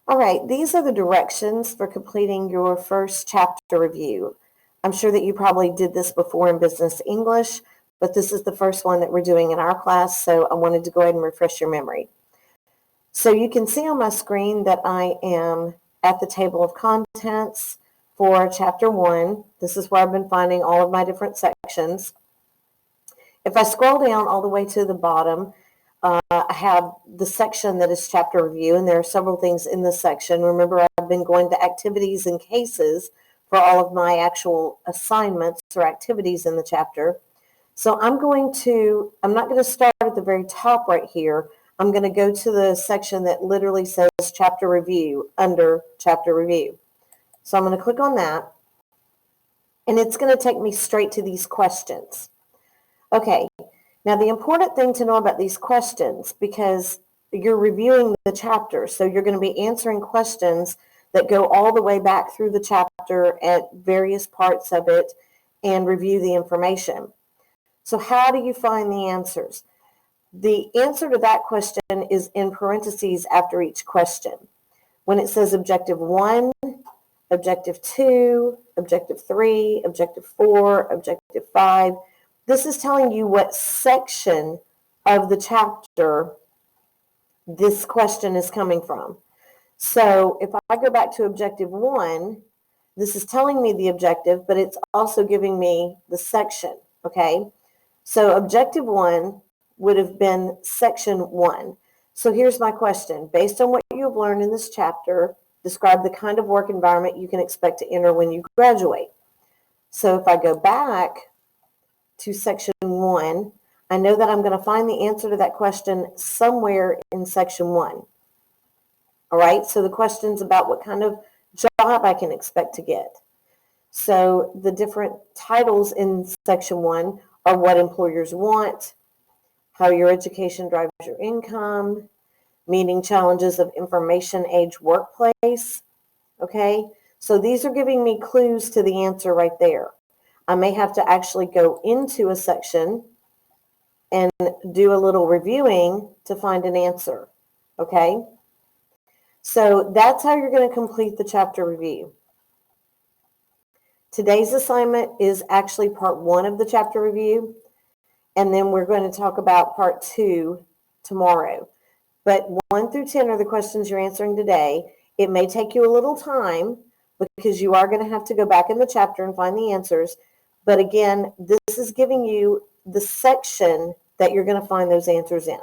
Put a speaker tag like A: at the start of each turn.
A: All right, these are the directions for completing your first chapter review. I'm sure that you probably did this before in Business English, but this is the first one that we're doing in our class, so I wanted to go ahead and refresh your memory. So you can see on my screen that I am at the table of contents for Chapter 1. This is where I've been finding all of my different sections. If I scroll down all the way to the bottom, I have the section that is chapter review, and there are several things in this section. Remember, I've been going to activities and cases for all of my actual assignments or activities in the chapter. So I'm not going to start at the very top right here. I'm going to go to the section that literally says chapter review under chapter review. So I'm going to click on that, and it's going to take me straight to these questions. Okay. Now, the important thing to know about these questions, because you're reviewing the chapter, so you're going to be answering questions that go all the way back through the chapter at various parts of it and review the information. So how do you find the answers? The answer to that question is in parentheses after each question. When it says objective 1, objective 2, objective 3, objective 4, objective 5, this is telling you what section of the chapter this question is coming from. So if I go back to objective 1, this is telling me the objective, but it's also giving me the section, okay? So objective 1 would have been section 1. So here's my question. Based on what you have learned in this chapter, describe the kind of work environment you can expect to enter when you graduate. So if I go back to section 1, I know that I'm going to find the answer to that question somewhere in section 1. All right, so the question's about what kind of job I can expect to get. So the different titles in section 1 are what employers want, how your education drives your income, meeting challenges of information age workplace. Okay, so these are giving me clues to the answer right there. I may have to actually go into a section and do a little reviewing to find an answer. Okay, so that's how you're going to complete the chapter review. Today's assignment is actually part 1 of the chapter review, and then we're going to talk about part 2 tomorrow. But 1 through 10 are the questions you're answering today. It may take you a little time because you are going to have to go back in the chapter and find the answers. But again, this is giving you the section that you're going to find those answers in.